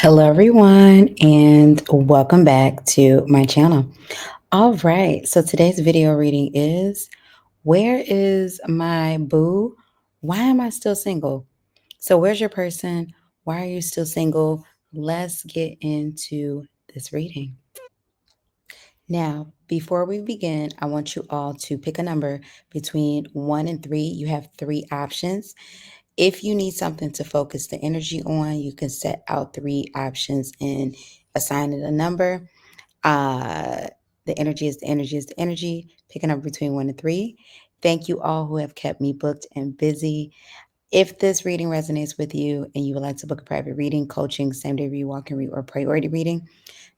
Hello, everyone, and welcome back to my channel. All right, so today's video reading is Where is my boo? Why am I still single? So, where's your person? Why are you still single? Let's get into this reading. Now, before we begin, I want you all to pick a number between 1 and 3. You have three options. If you need something to focus the energy on, you can set out three options and assign it a number. Uh, the energy is the energy is the energy. Pick a number between 1 and 3. Thank you all who have kept me booked and busy. If this reading resonates with you and you would like to book a private reading, coaching, same day read, walk and read, or priority reading,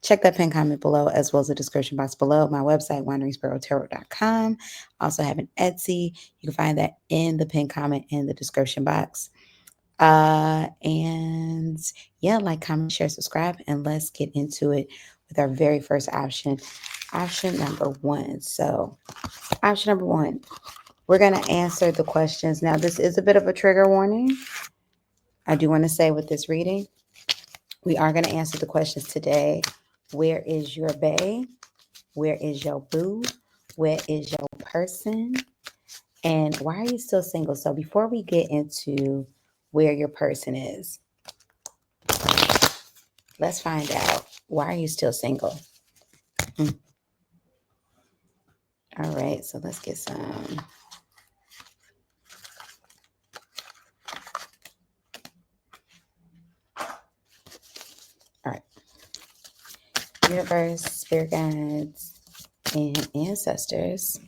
check that pin comment below as well as the description box below. My website, wanderingsparrow.com. Also have an Etsy. You can find that in the pin comment in the description box. And yeah, like, comment, share, subscribe, and let's get into it with our very first option. Option number 1. So, option number 1, we're going to answer the questions. Now, this is a bit of a trigger warning. I do want to say with this reading, we are going to answer the questions today. Where is your bae? Where is your boo? Where is your person? And why are you still single? So, before we get into where your person is, let's find out, why are you still single? All right, so let's get some. All right. Universe, spirit guides, and ancestors.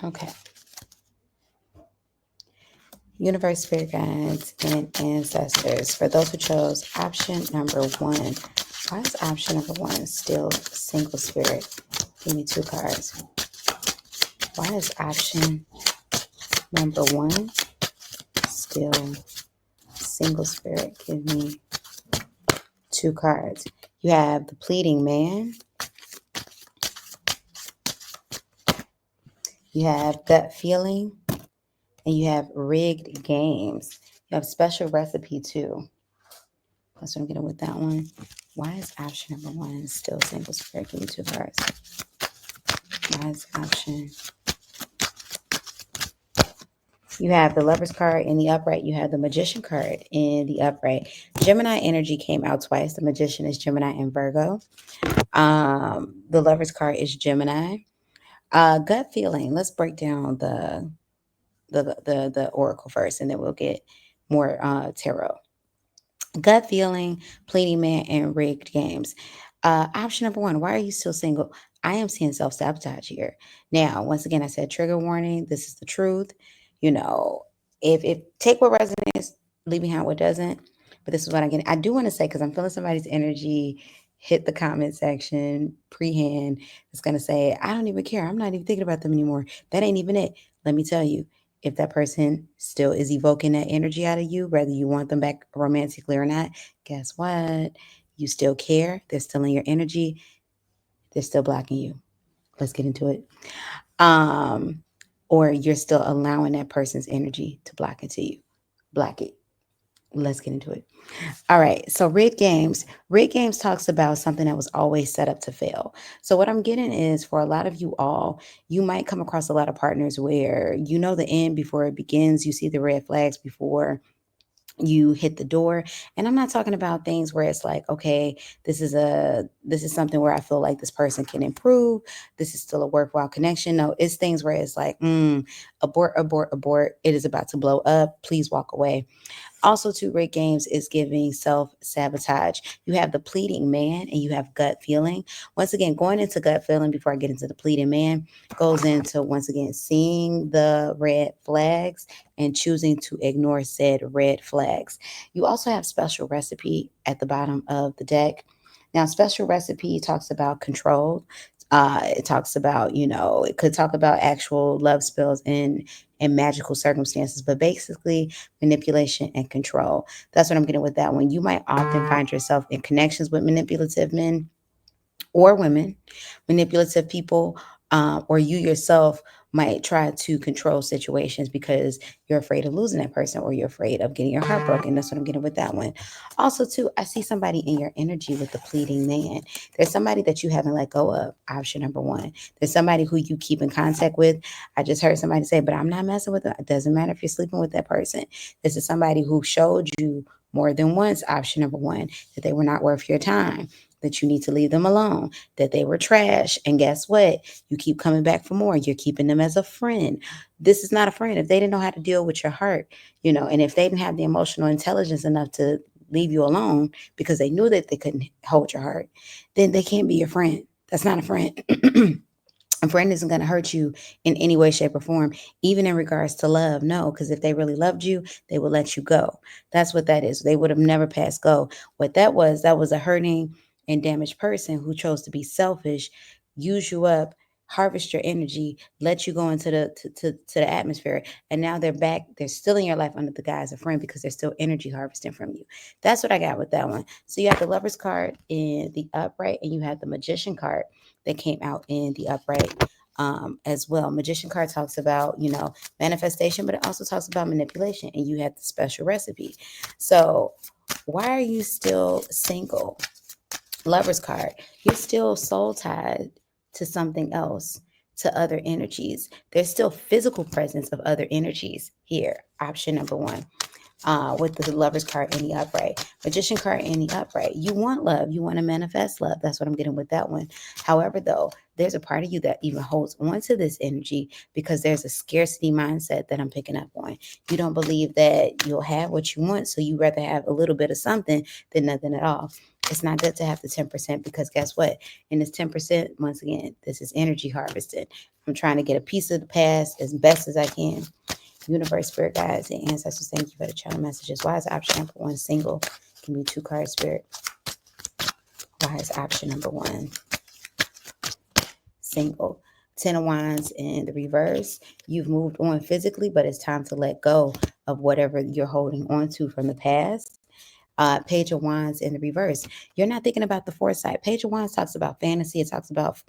Okay. Universe, spirit guides, and ancestors. For those who chose option number 1, why is option number 1 still single spirit? Give me 2 cards. Why is option number 1 still single spirit? Give me 2 cards. You have the pleading man. You have gut feeling. And you have rigged games. You have special recipe too. That's what I'm getting with that one. Why is option number 1 still single spirit? Give me 2 cards. Why is option? You have the Lover's card in the upright. You have the Magician card in the upright. Gemini energy came out twice. The Magician is Gemini and Virgo. The Lover's card is Gemini. Gut feeling. Let's break down the oracle first, and then we'll get more tarot. Gut feeling, pleading man, and rigged games. Option number 1, why are you still single? I am seeing self-sabotage here. Now, once again, I said trigger warning. This is the truth. You know, if take what resonates, leave behind what doesn't. But this is what I get. I do want to say, because I'm feeling somebody's energy, hit the comment section pre-hand. It's going to say, I don't even care. I'm not even thinking about them anymore. That ain't even it. Let me tell you, if that person still is evoking that energy out of you, whether you want them back romantically or not, guess what? You still care. They're still in your energy. They're still blocking you. Let's get into it. Or you're still allowing that person's energy to block into you. Block it. Let's get into it. All right. So rigged games. Rigged games talks about something that was always set up to fail. So what I'm getting is, for a lot of you all, you might come across a lot of partners where you know the end before it begins. You see the red flags before you hit the door. And I'm not talking about things where it's like, okay, this is something where I feel like this person can improve, this is still a worthwhile connection. No, it's things where it's like, abort, abort, abort, it is about to blow up, please walk away. Also, two great games is giving self-sabotage. You have the pleading man and you have gut feeling. Once again, going into gut feeling before I get into the pleading man goes into, once again, seeing the red flags and choosing to ignore said red flags. You also have special recipe at the bottom of the deck. Now, special recipe talks about control. It talks about, it could talk about actual love spells and magical circumstances, but basically manipulation and control. That's what I'm getting with that one. You might often find yourself in connections with manipulative men, or women, manipulative people, or you yourself might try to control situations because you're afraid of losing that person or you're afraid of getting your heart broken. That's what I'm getting with that one. Also, too, I see somebody in your energy with the pleading man. There's somebody that you haven't let go of. Option number one. There's somebody who you keep in contact with. I just heard somebody say, but I'm not messing with them. It doesn't matter if you're sleeping with that person. This is somebody who showed you more than once, option number one, that they were not worth your time, that you need to leave them alone, that they were trash. And guess what? You keep coming back for more. You're keeping them as a friend. This is not a friend. If they didn't know how to deal with your heart, and if they didn't have the emotional intelligence enough to leave you alone because they knew that they couldn't hold your heart, then they can't be your friend. That's not a friend. A friend isn't going to hurt you in any way, shape, or form, even in regards to love. No, because if they really loved you, they would let you go. That's what that is. They would have never passed go. What that was a hurting and damaged person who chose to be selfish, use you up, harvest your energy, let you go into the atmosphere, and now they're back. They're still in your life under the guise of friend because they're still energy harvesting from you. That's what I got with that one. So you have the Lovers card in the upright, and you have the Magician card that came out in the upright as well. Magician card talks about, manifestation, but it also talks about manipulation, and you have the special recipe. So why are you still single? Lover's card, you're still soul tied to something else, to other energies. There's still physical presence of other energies here. Option number one, with the Lover's card in the upright. Magician card in the upright. You want love. You want to manifest love. That's what I'm getting with that one. However, though, there's a part of you that even holds on to this energy because there's a scarcity mindset that I'm picking up on. You don't believe that you'll have what you want, so you rather have a little bit of something than nothing at all. It's not good to have the 10% because guess what? In this 10%, once again, this is energy harvested. I'm trying to get a piece of the past as best as I can. Universe, spirit guides, and ancestors, thank you for the channel messages. Why is option number one single? Give me 2 cards, spirit. Why is option number one single? 10 of Wands in the reverse. You've moved on physically, but it's time to let go of whatever you're holding on to from the past. Page of Wands in the reverse. You're not thinking about the foresight. Page of Wands talks about fantasy. It talks about,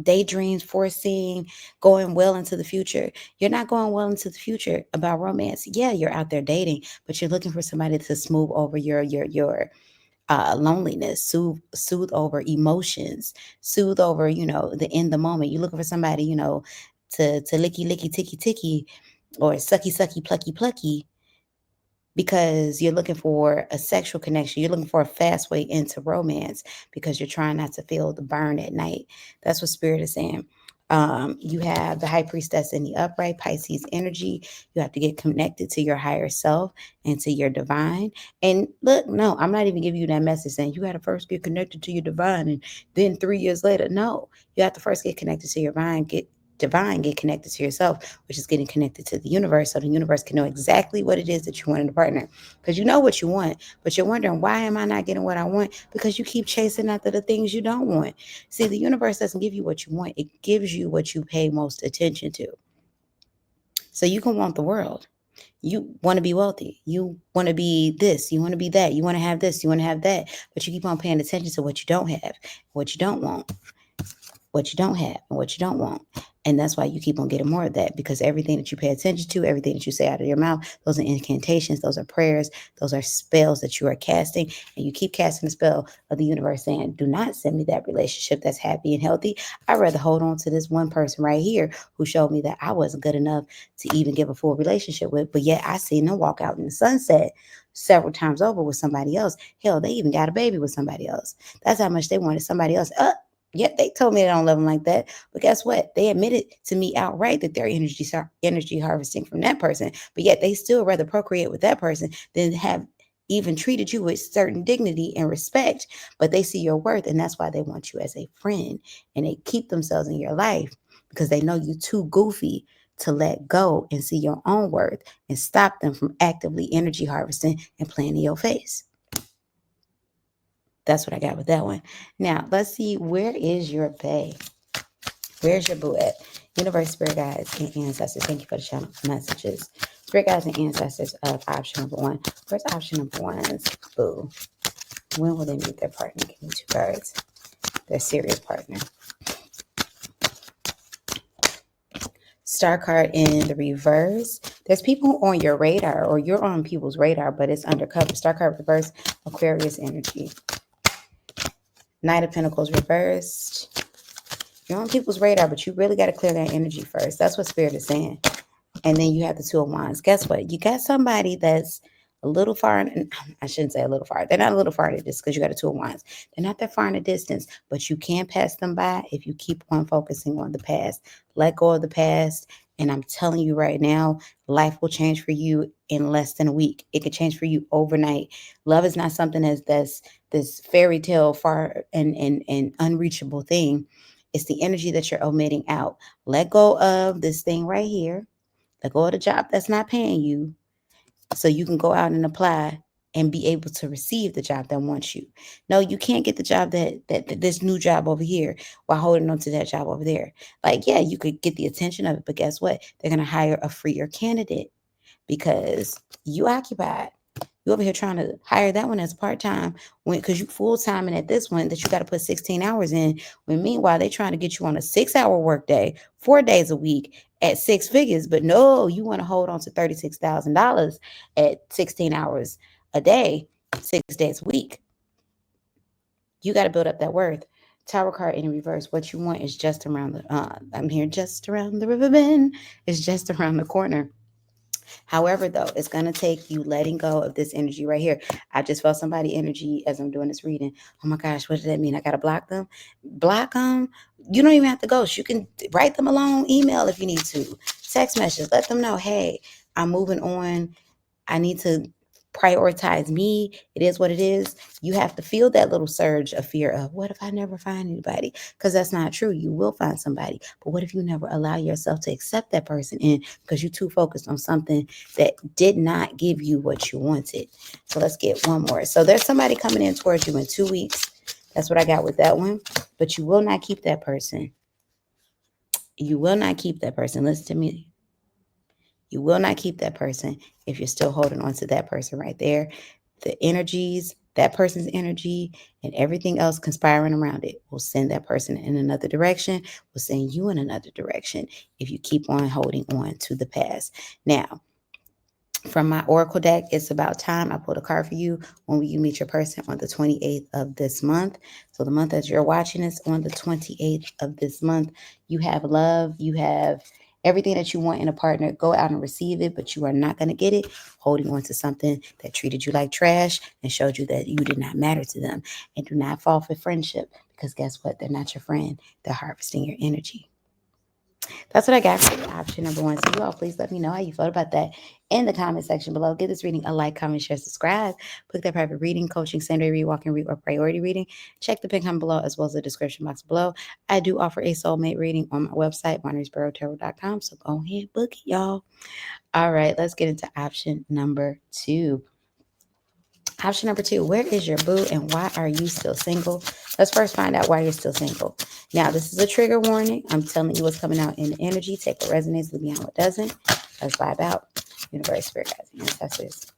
daydreams, foreseeing, going well into the future. You're not going well into the future about romance. Yeah, you're out there dating, but you're looking for somebody to smooth over your loneliness, soothe over emotions, soothe over, the in the moment. You're looking for somebody, to licky licky ticky ticky or sucky sucky plucky plucky because you're looking for a sexual connection. You're looking for a fast way into romance because you're trying not to feel the burn at night. That's what Spirit is saying. You have the High Priestess in the upright, Pisces energy. You have to get connected to your higher self and to your divine. And look, no, I'm not even giving you that message saying you got to first get connected to your divine and then 3 years later. No, you have to first get connected to your divine, get connected to yourself, which is getting connected to the universe, so the universe can know exactly what it is that you want in a partner. Because you know what you want, but you're wondering, why am I not getting what I want? Because you keep chasing after the things you don't want. See, the universe doesn't give you what you want, it gives you what you pay most attention to. So you can want the world. You want to be wealthy. You want to be this. You want to be that. You want to have this. You want to have that. But you keep on paying attention to what you don't have, what you don't want, what you don't have, and what you don't want. And that's why you keep on getting more of that, because everything that you pay attention to, everything that you say out of your mouth, those are incantations, those are prayers, those are spells that you are casting. And you keep casting the spell of the universe saying, do not send me that relationship that's happy and healthy. I'd rather hold on to this one person right here who showed me that I wasn't good enough to even give a full relationship with. But yet I seen them walk out in the sunset several times over with somebody else. Hell, they even got a baby with somebody else. That's how much they wanted somebody else. Yet they told me they don't love them like that. But guess what? They admitted to me outright that they're energy harvesting from that person. But yet they still rather procreate with that person than have even treated you with certain dignity and respect. But they see your worth, and that's why they want you as a friend. And they keep themselves in your life because they know you're too goofy to let go and see your own worth and stop them from actively energy harvesting and playing in your face. That's what I got with that one. Now, let's see. Where is your bae? Where's your boo at? Universe, spirit guides, and ancestors. Thank you for the channel messages. Spirit guides and ancestors of option number one. Where's option number one's boo? When will they meet their partner? Give me 2 cards. their serious partner. Star card in the reverse. There's people on your radar, or you're on people's radar, but it's undercover. Star card reverse, Aquarius energy. Knight of Pentacles reversed. You're on people's radar, but you really got to clear that energy first. That's what Spirit is saying. And then you have the Two of Wands. Guess what? You got somebody that's a little far, and I shouldn't say a little far. They're not a little far in the distance because you got a Two of Wands. They're not that far in the distance, but you can't pass them by if you keep on focusing on the past. Let go of the past. And I'm telling you right now, life will change for you in less than a week. It could change for you overnight. Love is not something that's this fairy tale far and unreachable thing. It's the energy that you're omitting out. Let go of this thing right here. Let go of the job that's not paying you so you can go out and apply and be able to receive the job that wants you. No, you can't get the job that this new job over here while holding on to that job over there. Like, yeah, you could get the attention of it, but guess what? They're going to hire a freer candidate because you occupied. You over here trying to hire that one as part-time because you full-time, and at this one that you got to put 16 hours in, when meanwhile they trying to get you on a 6-hour workday, 4 days a week at 6 figures. But no, you want to hold on to $36,000 at 16 hours a day, 6 days a week. You got to build up that worth. Tower card in reverse. What you want is just around the I'm here just around the river bend. It's just around the corner. However, though, it's going to take you letting go of this energy right here. I just felt somebody energy as I'm doing this reading. Oh my gosh, what does that mean? I got to block them? Block them? You don't even have to ghost. You can write them a long email if you need to. Text message. Let them know, hey, I'm moving on. I need to prioritize me. It is what it is. You have to feel that little surge of fear of, what if I never find anybody? Because that's not true. You will find somebody. But what if you never allow yourself to accept that person in because you're too focused on something that did not give you what you wanted? So let's get one more. So there's somebody coming in towards you in 2 weeks. That's what I got with that one. But you will not keep that person. You will not keep that person. Listen to me. You will not keep that person if you're still holding on to that person right there. The energies, that person's energy, and everything else conspiring around it will send that person in another direction, will send you in another direction if you keep on holding on to the past. Now, from my oracle deck, it's about time. I pulled a card for you. When will you meet your person? On the 28th of this month. So the month that you're watching is on the 28th of this month. You have love. You have everything that you want in a partner. Go out and receive it, but you are not going to get it holding on to something that treated you like trash and showed you that you did not matter to them. And do not fall for friendship, because guess what? They're not your friend. They're harvesting your energy. That's what I got for option number one. So you all, please let me know how you felt about that in the comment section below. Give this reading a like, comment, share, subscribe. Book that private reading, coaching, same-day read, walk and read, or priority reading. Check the pin comment below as well as the description box below. I do offer a soulmate reading on my website, wanderingsparrow.com. So go ahead, book it, y'all. All right, let's get into option number two. Option number two, where is your boo and why are you still single? Let's first find out why you're still single. Now, this is a trigger warning. I'm telling you what's coming out in the energy. Take what resonates, leave behind what doesn't. Let's vibe out. Universe, spirit guides, and ancestors.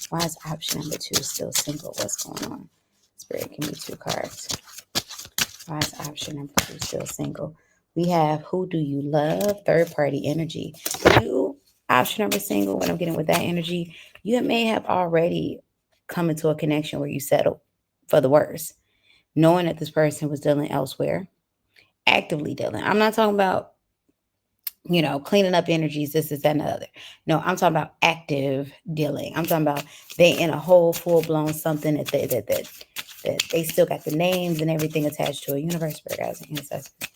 Why is option number two still single? What's going on? Spirit, give me 2 cards. Why is option number two still single? We have who do you love? Third party energy. You, option number single, when I'm getting with that energy, you may have already come into a connection where you settled for the worst, knowing that this person was dealing elsewhere, actively dealing. I'm not talking about, cleaning up energies, this, that, and the other. No, I'm talking about active dealing. I'm talking about they in a whole full-blown something that they still got the names and everything attached to a universe, spirit guides, and ancestors.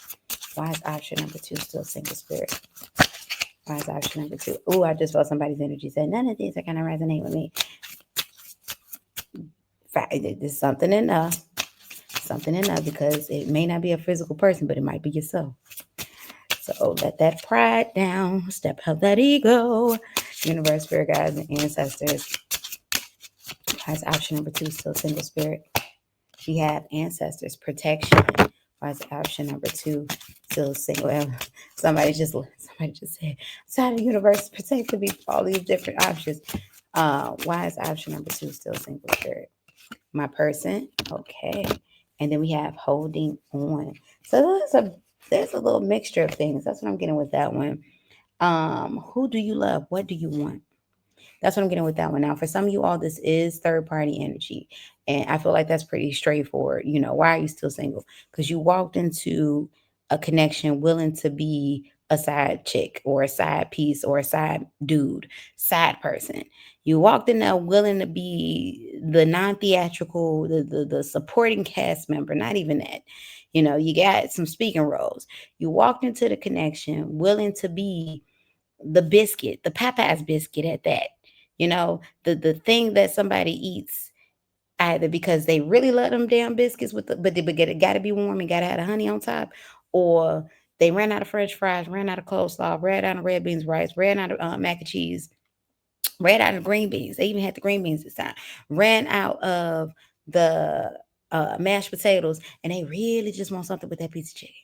Why is option number two still single, spirit? Why is option number two? Oh, I just felt somebody's energy said none of these are going to resonate with me. There's something enough, because it may not be a physical person, but it might be yourself. So let that pride down, step out that ego. Universe, spirit guides, and ancestors. Why is option number two still single, spirit? We have ancestors, protection. Why is option number two still single? Somebody just said, "Side of the universe protected me for all these different options." Why is option number two still single, spirit? My person, okay. And then we have holding on. So there's a little mixture of things. That's what I'm getting with that one. Who do you love? What do you want? That's what I'm getting with that one. Now, for some of you all, this is third party energy. And I feel like that's pretty straightforward. Why are you still single? Because you walked into a connection willing to be a side chick or a side piece or a side dude, side person. You walked in there willing to be the non theatrical, the supporting cast member, not even that. You got some speaking roles. You walked into the connection willing to be the biscuit, the Popeyes biscuit at that. The thing that somebody eats either because they really love them damn biscuits but it got to be warm and got to have the honey on top, or they ran out of French fries, ran out of coleslaw, ran out of red beans rice, ran out of mac and cheese, ran out of green beans. They even had the green beans this time. Ran out of the mashed potatoes, and they really just want something with that piece of chicken.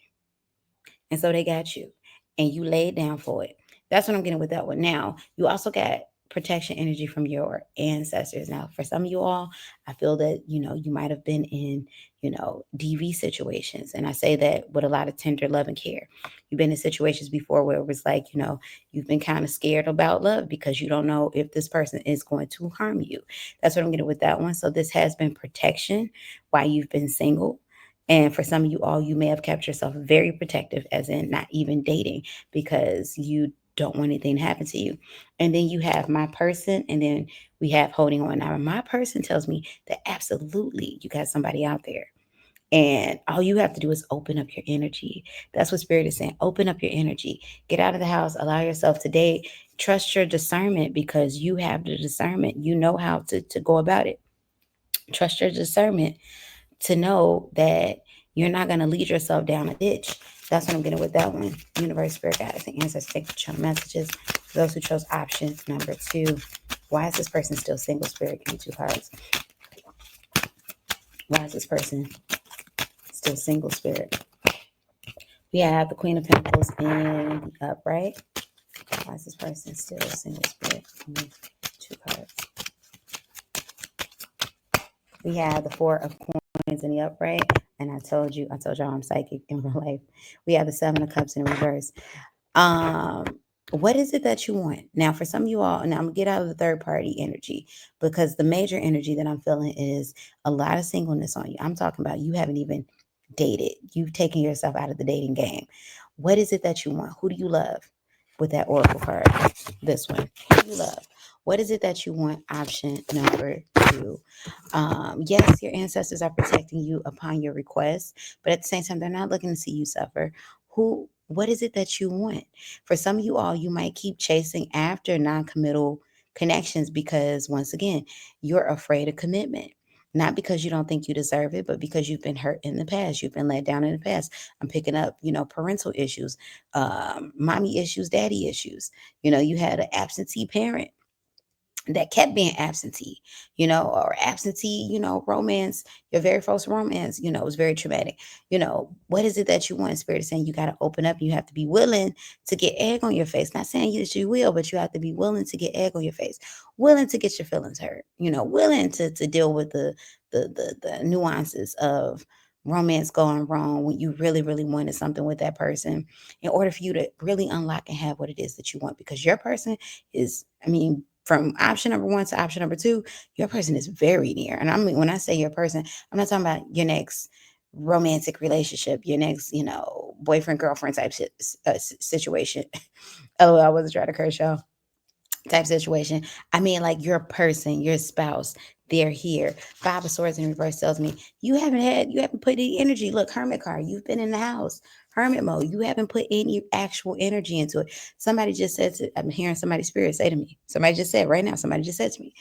And so they got you, and you laid down for it. That's what I'm getting with that one. Now, you also got protection energy from your ancestors. Now, for some of you all, I feel that, you might have been in, DV situations. And I say that with a lot of tender love and care. You've been in situations before where it was like, you've been kind of scared about love because you don't know if this person is going to harm you. That's what I'm getting with that one. So this has been protection while you've been single. And for some of you all, you may have kept yourself very protective, as in not even dating, because you don't want anything to happen to you. And then you have my person, and then we have holding on. Now, my person tells me that absolutely you got somebody out there. And all you have to do is open up your energy. That's what Spirit is saying. Open up your energy. Get out of the house. Allow yourself to date. Trust your discernment because you have the discernment. You know how to go about it. Trust your discernment to know that you're not going to lead yourself down a ditch. That's what I'm getting with that one. Universe, Spirit, Guides, and Ancestors, take the channel messages. For those who chose option number 2, why is this person still single? Spirit, give me 2 cards. Why is this person still single? Spirit. We have the Queen of Pentacles in the upright. Why is this person still single? Spirit, give me 2 cards. We have the Four of Coins in the upright. And I told y'all I'm psychic in real life. We have the 7 of Cups in reverse. What is it that you want? Now, for some of you all, now I'm gonna get out of the third party energy, because the major energy that I'm feeling is a lot of singleness on you. I'm talking about you haven't even dated. You've taken yourself out of the dating game. What is it that you want? Who do you love? With that oracle card, this one. Who do you love? What is it that you want? Option number 2. Yes, your ancestors are protecting you upon your request, but at the same time, they're not looking to see you suffer. What is it that you want? For some of you all, you might keep chasing after non-committal connections because, once again, you're afraid of commitment. Not because you don't think you deserve it, but because you've been hurt in the past. You've been let down in the past. I'm picking up, parental issues, mommy issues, daddy issues. You had an absentee parent that kept being absentee, or absentee, romance, your very first romance, was very traumatic. What is it that you want? Spirit is saying you got to open up. You have to be willing to get egg on your face. Not saying that you will, but you have to be willing to get egg on your face, willing to get your feelings hurt, willing to deal with the nuances of romance going wrong when you really, really wanted something with that person, in order for you to really unlock and have what it is that you want. Because your person is, from option number 1 to option number 2, your person is very near. And I mean, when I say your person, I'm not talking about your next romantic relationship, your next, boyfriend, girlfriend type situation. LOL, I wasn't trying to curse y'all. Type situation. I mean, like your person, your spouse, they're here. 5 of Swords in reverse tells me you haven't put any energy. Look, Hermit card, you've been in the house, hermit mode. You haven't put any actual energy into it. Somebody just said I'm hearing somebody's spirit say to me. Somebody just said right now, somebody just said to me,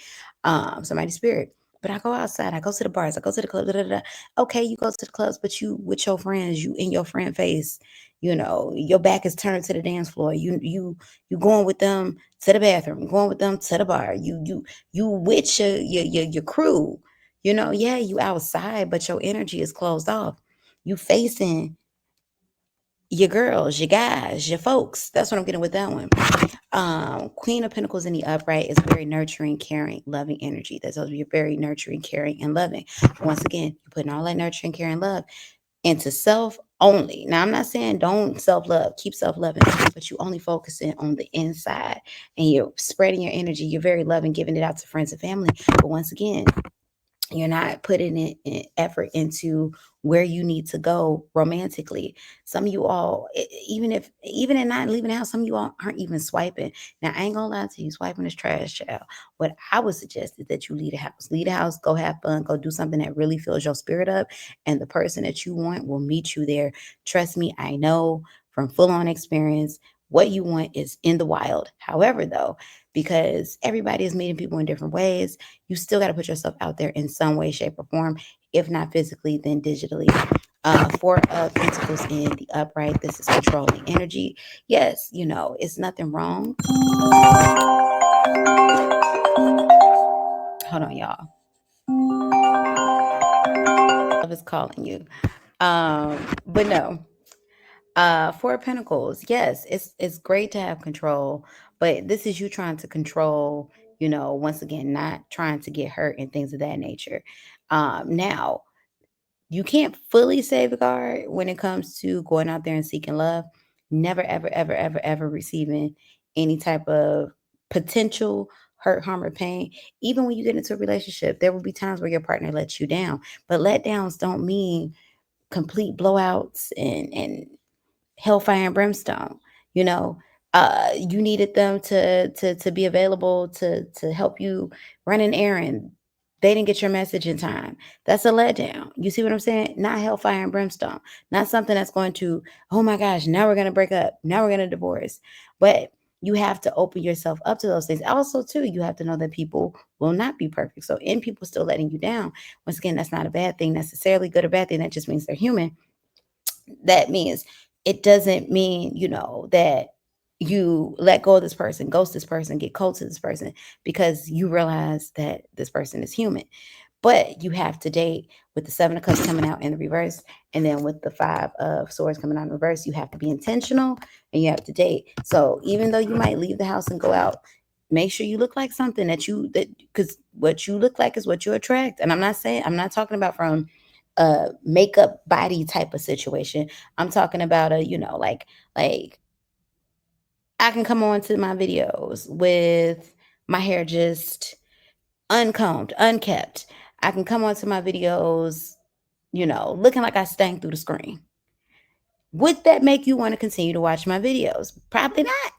somebody's spirit. But I go outside, I go to the bars, I go to the club. Da, da, da. Okay, you go to the clubs, but you with your friends, you in your friend face, your back is turned to the dance floor. You going with them to the bathroom, going with them to the bar. You with your crew. Yeah, you outside, but your energy is closed off. You facing your girls, your guys, your folks. That's what I'm getting with that one. Queen of Pentacles in the upright is very nurturing, caring, loving energy. That's supposed to be very nurturing, caring, and loving. Once again, you're putting all that nurturing, caring, love into self only. Now, I'm not saying don't self love, keep self loving, but you only focusing on the inside and you're spreading your energy. You're very loving, giving it out to friends and family. But once again, you're not putting in effort into where you need to go romantically. Some of you all, even in not leaving the house, some of you all aren't even swiping. Now, I ain't gonna lie to you, swiping is trash, child. What I would suggest is that you leave the house. Leave the house, go have fun, go do something that really fills your spirit up, and the person that you want will meet you there. Trust me, I know from full on experience. What you want is in the wild. However, though, because everybody is meeting people in different ways, you still got to put yourself out there in some way, shape, or form. If not physically, then digitally. Four of Pentacles in the upright. This is controlling energy. Yes, it's nothing wrong. Hold on, y'all. Love is calling you. But no. Four of Pentacles. Yes, it's great to have control, but this is you trying to control, once again, not trying to get hurt and things of that nature. Now you can't fully safeguard when it comes to going out there and seeking love. Never, ever, ever, ever, ever receiving any type of potential hurt, harm, or pain. Even when you get into a relationship, there will be times where your partner lets you down. But letdowns don't mean complete blowouts and hellfire and brimstone. you know you needed them to be available to help you run an errand. They didn't get your message in time. That's a letdown. You see what I'm saying? Not hellfire and brimstone. Not something that's going to, oh my gosh, now we're going to break up, now we're going to divorce. But you have to open yourself up to those things. Also too, you have to know that people will not be perfect. So in people still letting you down, once again, that's not a bad thing necessarily, good or bad thing. That just means they're human. That means it doesn't mean, that you let go of this person, ghost this person, get cold to this person because you realize that this person is human. But you have to date with the Seven of Cups coming out in the reverse, and then with the Five of Swords coming out in reverse. You have to be intentional and you have to date. So even though you might leave the house and go out, make sure you look like something that because what you look like is what you attract. And I'm not talking about from a makeup body type of situation. I'm talking about a, like I can come on to my videos with my hair just uncombed, unkept. I can come onto my videos, looking like I stank through the screen. Would that make you want to continue to watch my videos? Probably not.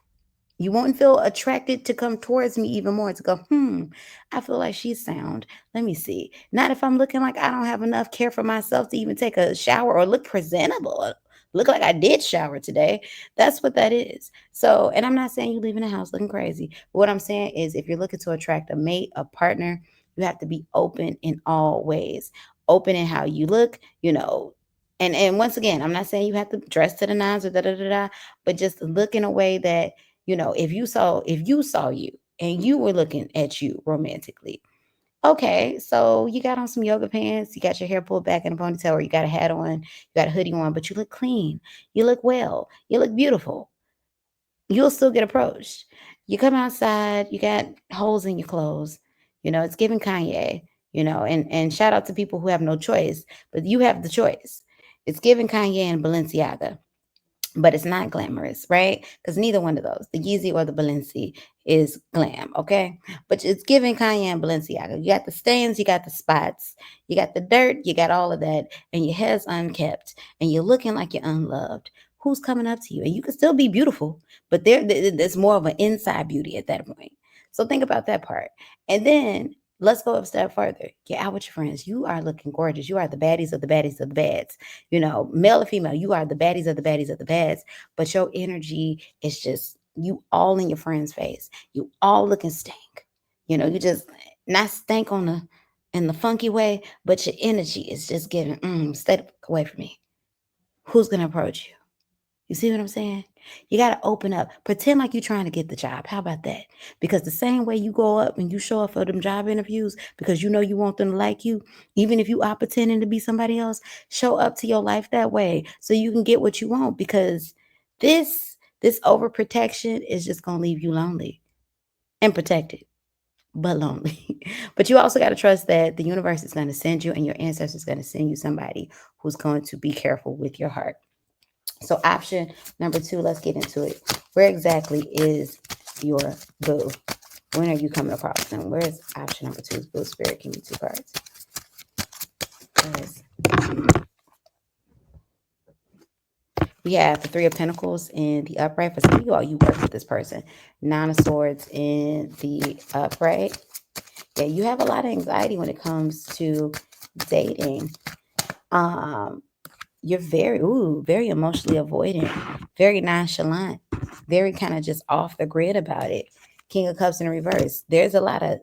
You won't feel attracted to come towards me even more to go, I feel like she's sound. Let me see. Not if I'm looking like I don't have enough care for myself to even take a shower or look presentable. Or look like I did shower today. That's what that is. So, and I'm not saying you leaving the house looking crazy. But what I'm saying is if you're looking to attract a mate, a partner, you have to be open in all ways. Open in how you look, and once again, I'm not saying you have to dress to the nines or da da da da, but just look in a way that if you saw you and you were looking at you romantically, okay, so you got on some yoga pants, you got your hair pulled back in a ponytail, or you got a hat on, you got a hoodie on, but you look clean, you look well, you look beautiful, you'll still get approached. You come outside, you got holes in your clothes, it's giving Kanye, and shout out to people who have no choice, but you have the choice. It's giving Kanye and Balenciaga, but it's not glamorous, right? Because neither one of those, the Yeezy or the Balenci, is glam, okay? But it's giving Kanye and Balenciaga. You got the stains, you got the spots, you got the dirt, you got all of that, and your hair's unkept, and you're looking like you're unloved. Who's coming up to you? And you can still be beautiful, but there's more of an inside beauty at that point. So think about that part. And then let's go a step further. Get out with your friends. You are looking gorgeous. You are the baddies of the baddies of the bads. Male or female, you are the baddies of the baddies of the bads, but your energy is just you all in your friend's face. You all looking stank. You just not stank on the in the funky way, but your energy is just giving, stay away from me. Who's gonna approach you? You see what I'm saying? You got to open up. Pretend like you're trying to get the job. How about that? Because the same way you go up and you show up for them job interviews because you know you want them to like you, even if you are pretending to be somebody else, show up to your life that way so you can get what you want. Because this overprotection is just gonna leave you lonely and protected, but lonely. But you also got to trust that the universe is going to send you and your ancestors going to send you somebody who's going to be careful with your heart. So option number 2, let's get into it. Where exactly is your boo? When are you coming across them? Where is option number 2's boo? Spirit, give me 2 cards. We have the 3 of Pentacles in the upright. For some of you all, you work with this person. 9 of Swords in the upright. Yeah, you have a lot of anxiety when it comes to dating. You're very emotionally avoidant, very nonchalant, very kind of just off the grid about it. King of Cups in reverse. There's a lot of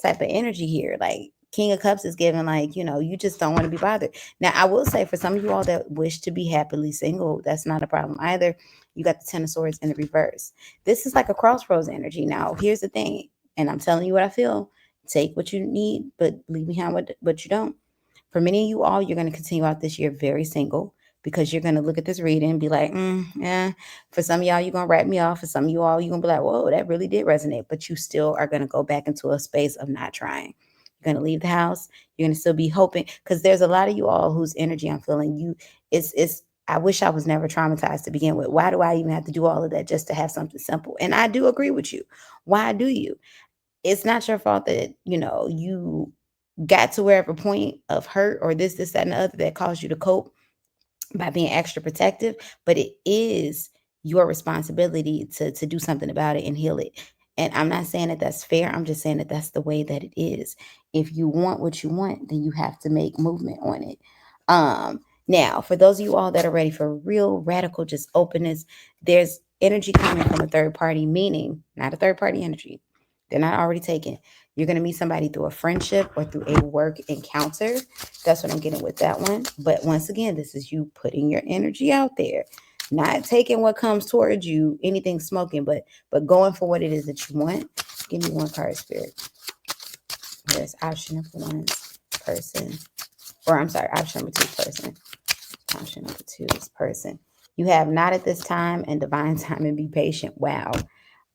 type of energy here. Like King of Cups is given like, you just don't want to be bothered. Now, I will say for some of you all that wish to be happily single, that's not a problem either. You got the 10 of Swords in the reverse. This is like a crossroads energy. Now, here's the thing, and I'm telling you what I feel. Take what you need, but leave behind what you don't. For many of you all, you're going to continue out this year very single because you're going to look at this reading and be like, yeah. For some of y'all, you're going to write me off. For some of you all, you're going to be like, whoa, that really did resonate. But you still are going to go back into a space of not trying. You're going to leave the house. You're going to still be hoping because there's a lot of you all whose energy I'm feeling. I wish I was never traumatized to begin with. Why do I even have to do all of that just to have something simple? And I do agree with you. Why do you? It's not your fault that, you got to wherever point of hurt or this, that, and the other that caused you to cope by being extra protective, but it is your responsibility to do something about it and heal it. And I'm not saying that that's fair. I'm just saying that that's the way that it is. If you want what you want, then you have to make movement on it. Now, for those of you all that are ready for real radical just openness, there's energy coming from a third party, meaning not a third party energy. They're not already taken. You're going to meet somebody through a friendship or through a work encounter. That's what I'm getting with that one. But once again, this is you putting your energy out there, not taking what comes towards you, anything smoking, but going for what it is that you want. Give me 1 card, Spirit. There's option number 1's person. Or I'm sorry, option number 2's person. Option number 2's person. You have not at this time and divine time and be patient. Wow.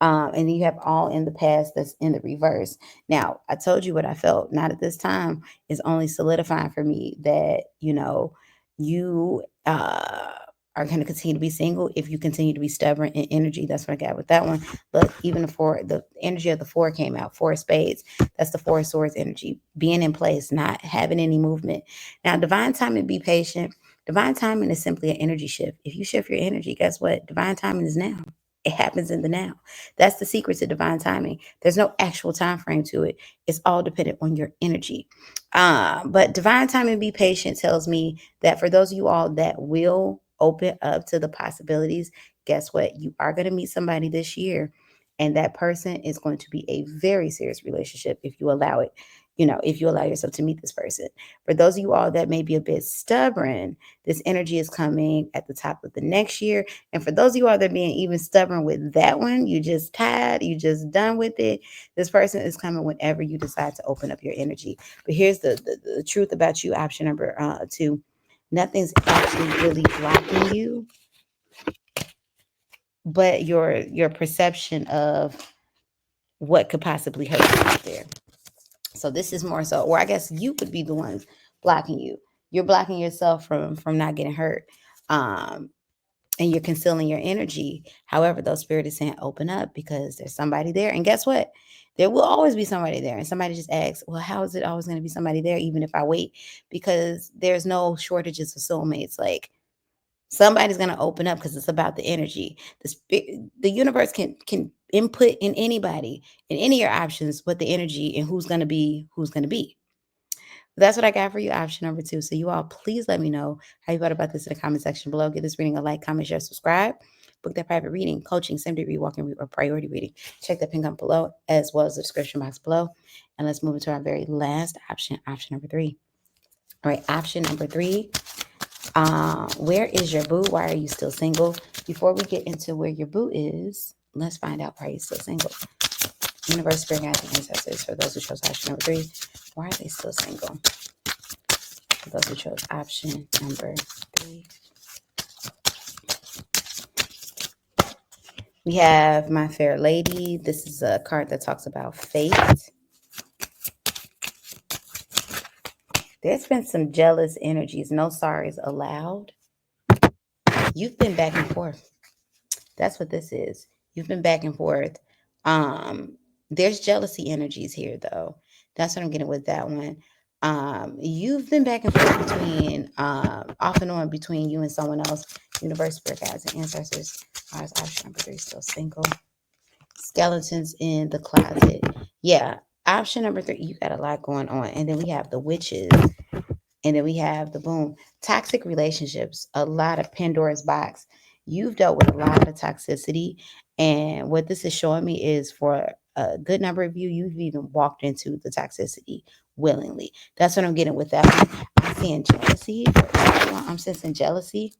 And then you have all in the past that's in the reverse. Now, I told you what I felt. Not at this time is only solidifying for me that, you are going to continue to be single if you continue to be stubborn in energy. That's what I got with that one. Look, even the energy of the 4 came out, 4 of spades. That's the 4 of swords energy, being in place, not having any movement. Now, divine timing, be patient. Divine timing is simply an energy shift. If you shift your energy, guess what? Divine timing is now. It happens in the now. That's the secret to divine timing. There's no actual time frame to it. It's all dependent on your energy. But divine timing, be patient tells me that for those of you all that will open up to the possibilities, guess what? You are going to meet somebody this year, and that person is going to be a very serious relationship if you allow it. If you allow yourself to meet this person. For those of you all that may be a bit stubborn, this energy is coming at the top of the next year. And for those of you all that are being even stubborn with that one, you just tired, you just done with it. This person is coming whenever you decide to open up your energy. But here's the truth about you, option number 2. Nothing's actually really blocking you, but your perception of what could possibly hurt you out there. So this is more so, or I guess you could be the ones blocking you. You're blocking yourself from not getting hurt. And you're concealing your energy. However, those spirit is saying open up because there's somebody there. And guess what? There will always be somebody there. And somebody just asks, well, how is it always going to be somebody there, even if I wait? Because there's no shortages of soulmates. Like somebody's going to open up because it's about the energy. The universe can input in anybody, in any of your options, what the energy and who's going to be. That's what I got for you, option number 2. So you all, please let me know how you felt about this in the comment section below. Give this reading a like, comment, share, subscribe. Book that private reading, coaching, same-degree walking, or priority reading. Check the pin up below as well as the description box below. And let's move into our very last option, option number 3. All right, option number 3. Where is your boo? Why are you still single? Before we get into where your boo is, let's find out why he's still single. Universe, spirit guides, and ancestors. For those who chose option number 3, why are they still single? For those who chose option number 3, we have My Fair Lady. This is a card that talks about fate. There's been some jealous energies. No sorries allowed. You've been back and forth. That's what this is. You've been back and forth. There's jealousy energies here, though. That's what I'm getting with that one. You've been back and forth between, off and on between you and someone else. Universe, spirit guides, and ancestors. Option number 3, still single. Skeletons in the closet. Yeah, option number 3, you got a lot going on. And then we have the witches. And then we have the boom, toxic relationships, a lot of Pandora's box. You've dealt with a lot of toxicity. And what this is showing me is for a good number of you, you've even walked into the toxicity willingly. That's what I'm getting with that one. I'm seeing jealousy. I'm sensing jealousy.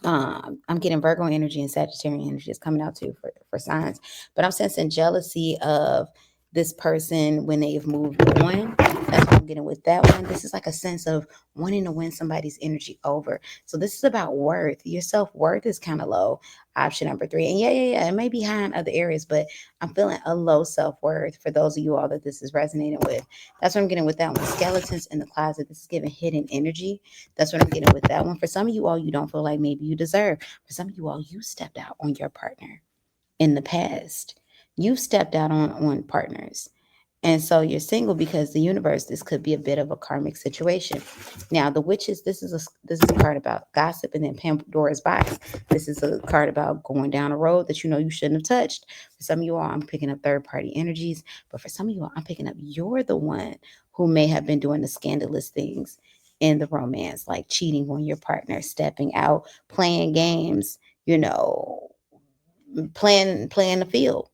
I'm getting Virgo energy and Sagittarian energy is coming out too for signs, but I'm sensing jealousy of this person when they've moved on. That's what I'm getting with that one. This is like a sense of wanting to win somebody's energy over. So this is about worth. Your self-worth is kind of low. Option number 3. And yeah. It may be high in other areas, but I'm feeling a low self-worth for those of you all that this is resonating with. That's what I'm getting with that one. Skeletons in the closet. This is giving hidden energy. That's what I'm getting with that one. For some of you all, you don't feel like maybe you deserve. For some of you all, you stepped out on your partner in the past. You've stepped out on partners. And so you're single because the universe, this could be a bit of a karmic situation. Now, the witches, this is a card about gossip, and then Pandora's box. This is a card about going down a road that you know you shouldn't have touched. For some of you all, I'm picking up third party energies, but for some of you all, I'm picking up you're the one who may have been doing the scandalous things in the romance, like cheating on your partner, stepping out, playing games, playing the field.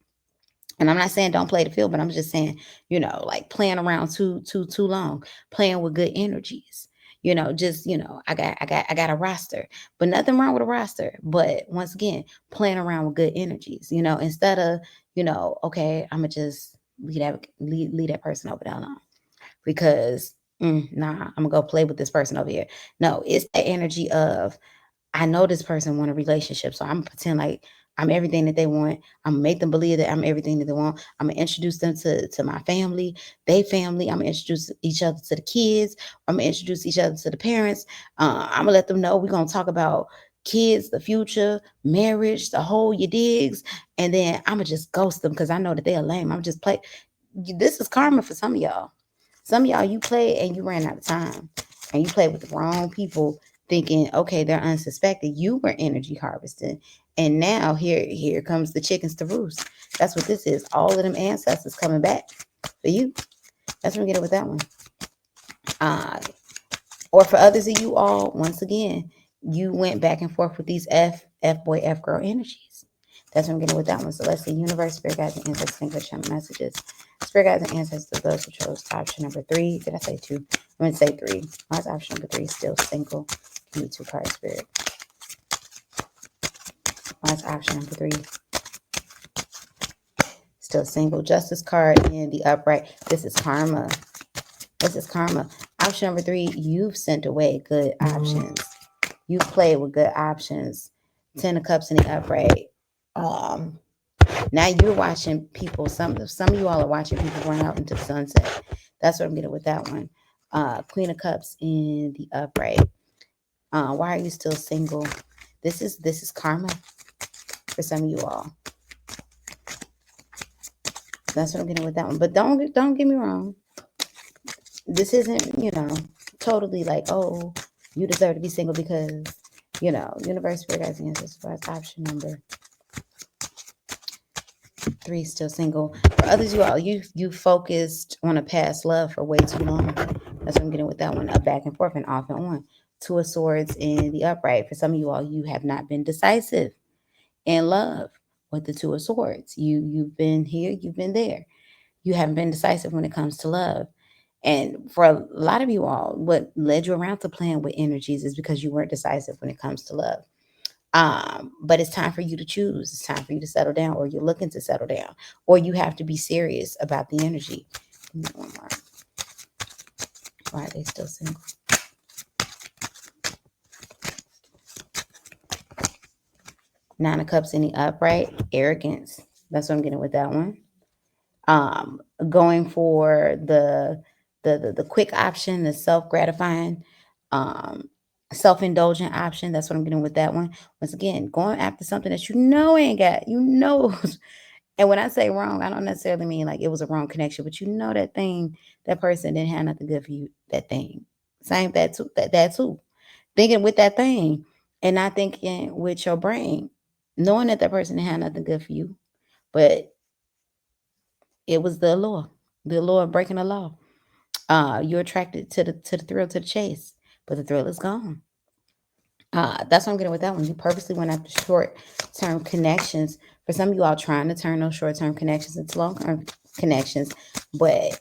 And I'm not saying don't play the field, but I'm just saying, like playing around too long, playing with good energies. I got a roster, but nothing wrong with a roster. But once again, playing around with good energies, instead of, okay, I'm gonna just leave that person over there alone because nah, I'm gonna go play with this person over here. No, it's the energy of I know this person want a relationship, so I'm gonna pretend like I'm everything that they want. I'm gonna make them believe that I'm everything that they want. I'm gonna introduce them to my family, they family. I'm gonna introduce each other to the kids. I'm gonna introduce each other to the parents. I'm gonna let them know we're gonna talk about kids, the future, marriage, the whole you digs, and then I'm gonna just ghost them because I know that they're lame. I'm just play. This is karma for some of y'all. Some of y'all, you play and you ran out of time, and you played with the wrong people thinking, okay, they're unsuspected. You were energy harvesting. And now here comes the chickens to roost. That's what this is. All of them ancestors coming back for you. That's what I'm getting with that one. Uh, or for others of you all, once again, you went back and forth with these F boy, F girl energies. That's what I'm getting with that one. So let's see. Universe, spirit guides, and ancestors, English channel messages. Spirit guides and ancestors, those who chose option number 3. Did I say 2? I'm going to say 3. Why is option number 3 still single? Give me 2 cards, spirit. Why is option number 3 still single? Justice card in the upright. This is karma. This is karma. Option number 3, you've sent away good options. You played with good options. 10 of Cups in the upright. Now you're watching people. Some of you all are watching people run out into the sunset. That's what I'm getting with that one. Queen of Cups in the upright. Why are you still single? This is karma for some of you all. That's what I'm getting with that one. But don't get me wrong. This isn't, totally like, oh, you deserve to be single because, universe, spirit guides, and ancestors. Option number 3 still single. For others, you focused on a past love for way too long. That's what I'm getting with that one. Up, back and forth, and off and on. 2 of Swords in the upright. For some of you all, you have not been decisive in love with the 2 of Swords. You've been here, you've been there. You haven't been decisive when it comes to love. And for a lot of you all, what led you around to playing with energies is because you weren't decisive when it comes to love. But it's time for you to choose. It's time for you to settle down, or you're looking to settle down, or you have to be serious about the energy. One more. Why are they still single? Nine of Cups in the upright, arrogance. That's what I'm getting with that one. Going for the quick option, the self-gratifying, um, self-indulgent option. That's what I'm getting with that one. Once again, going after something that you know ain't got, you know. And when I say wrong, I don't necessarily mean like it was a wrong connection, but you know that thing, that person didn't have nothing good for you. That thing, same that too. That too. Thinking with that thing, and not thinking with your brain, knowing that that person didn't have nothing good for you, but it was the allure of breaking the law. You're attracted to the thrill, to the chase, but the thrill is gone. That's what I'm getting with that one. You purposely went after short term connections. For some of you all trying to turn those short term connections into long term connections, but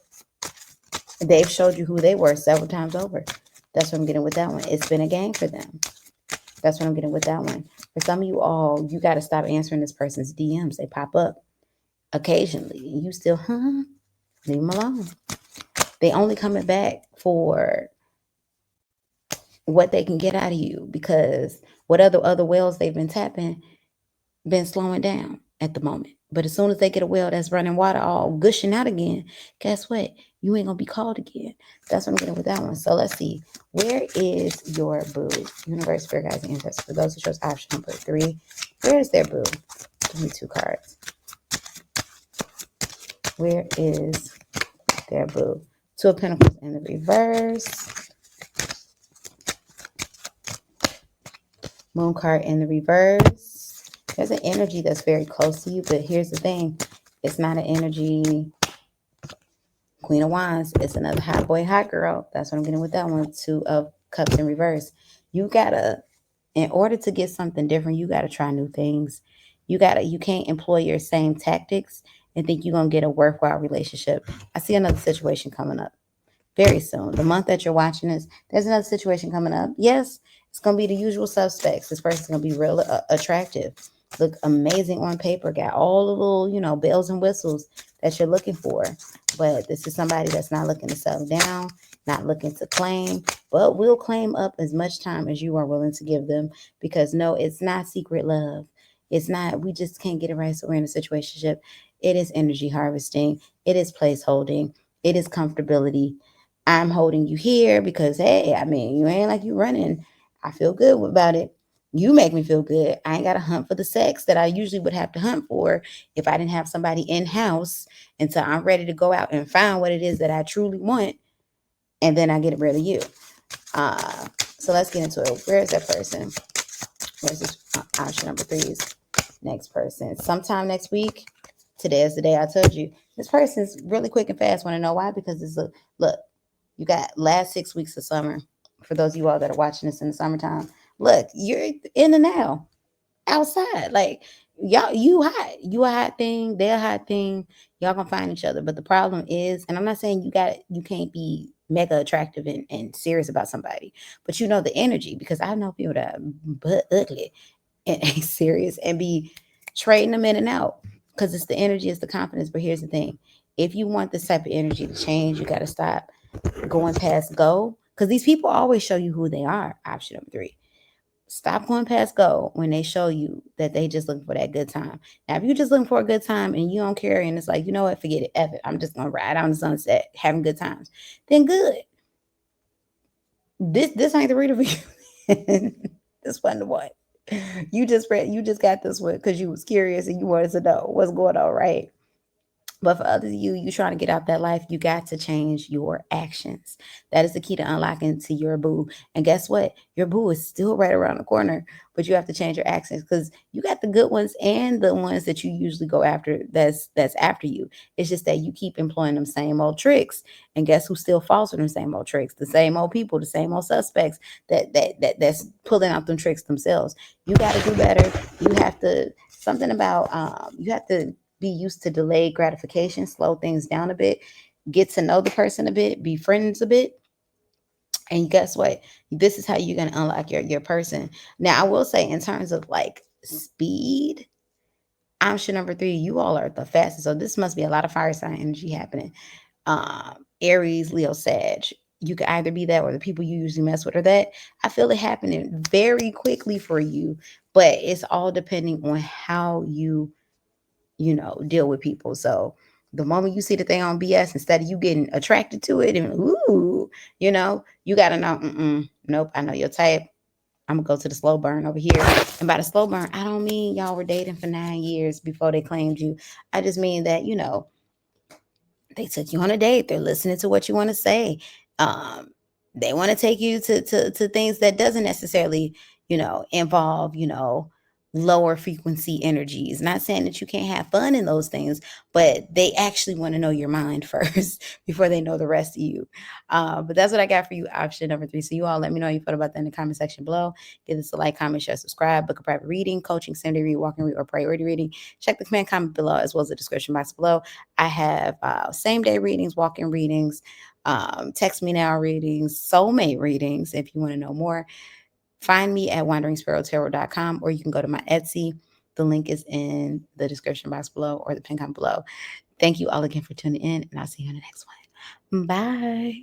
they've showed you who they were several times over. That's what I'm getting with that one. It's been a game for them. That's what I'm getting with that one. For some of you all, you got to stop answering this person's DMs. They pop up occasionally. You still, leave them alone. They only coming back for what they can get out of you, because what other wells they've been tapping been slowing down at the moment. But as soon as they get a well that's running water all gushing out again, guess what? You ain't gonna be called again. That's what I'm getting with that one. So let's see. Where is your boo? Universe, Spirit Guides, and Ancestors. For those who chose option number 3, where is their boo? Give me 2 cards. Where is their boo? 2 of Pentacles in the reverse. Moon card in the reverse. There's an energy that's very close to you, but here's the thing. It's not an energy. Queen of Wands. It's another hot boy, hot girl. That's what I'm getting with that one. 2 of Cups in reverse. You gotta, in order to get something different, you gotta try new things. You can't employ your same tactics and think you're gonna get a worthwhile relationship. I see another situation coming up very soon. The month that you're watching this, there's another situation coming up. Yes, it's going to be the usual suspects. This person's going to be real attractive, look amazing on paper, got all the little, bells and whistles that you're looking for. But this is somebody that's not looking to settle down, not looking to claim, but will claim up as much time as you are willing to give them. Because no, it's not secret love. It's not, we just can't get it right, so we're in a situationship. It is energy harvesting. It is place holding. It is comfortability. I'm holding you here because, hey, I mean, you ain't like you running. I feel good about it. You make me feel good. I ain't got to hunt for the sex that I usually would have to hunt for if I didn't have somebody in house until I'm ready to go out and find what it is that I truly want. And then I get rid of you. So let's get into it. Where is that person? Where's this option number 3's next person? Sometime next week. Today is the day I told you. This person's really quick and fast. Want to know why? Because it's look. You got last 6 weeks of summer. For those of you all that are watching this in the summertime, look, you're in the now, outside. Like y'all, you a hot thing, they're a hot thing. Y'all gonna find each other. But the problem is, and I'm not saying you can't be mega attractive and serious about somebody, but you know the energy, because I know people that are butt ugly and ain't serious and be trading them in and out because it's the energy, it's the confidence. But here's the thing: if you want this type of energy to change, you got to stop going past go, because these people always show you who they are. Option number 3. Stop going past go when they show you that they just looking for that good time. Now, if you're just looking for a good time and you don't care, and it's like, you know what, forget it, F it, I'm just gonna ride on the sunset having good times, then good. This ain't the reader for you. This wasn't the one. You just got this one because you was curious and you wanted to know what's going on, right? But for others of you trying to get out that life, you got to change your actions. That is the key to unlocking to your boo. And guess what? Your boo is still right around the corner, but you have to change your actions, because you got the good ones and the ones that you usually go after that's after you. It's just that you keep employing them same old tricks. And guess who still falls for them same old tricks? The same old people, the same old suspects that's pulling out them tricks themselves. You got to do better. You have to, something about, you have to be used to delayed gratification, slow things down a bit, get to know the person a bit, be friends a bit, And guess what? This is how you're gonna unlock your person. Now, I will say, in terms of like speed, option number three, you all are the fastest. So this must be a lot of fire sign energy happening. Aries, Leo, Sag. You could either be that or the people you usually mess with are that. I feel it happening very quickly for you, but it's all depending on how deal with people. So the moment you see the thing on BS, instead of you getting attracted to it and you gotta know, nope, I know your type. I'm gonna go to the slow burn over here. And by the slow burn, I don't mean y'all were dating for 9 years before they claimed you. I just mean that, they took you on a date. They're listening to what you want to say. Um, they want to take you to things that doesn't necessarily, involve, lower frequency energies. Not saying that you can't have fun in those things, but they actually want to know your mind first before they know the rest of you. But that's what I got for you, option number three. So you all let me know how you felt about that in the comment section below. Give us a like, comment, share, subscribe, book a private reading, coaching, Sunday read, walking read, or priority reading. Check the command comment below as well as the description box below. I have same day readings, walk-in readings, text me now readings, soulmate readings. If you want to know more, find me at wanderingsparrow.com, or you can go to my Etsy. The link is in the description box below or the pin comment below. Thank you all again for tuning in, and I'll see you in the next one. Bye.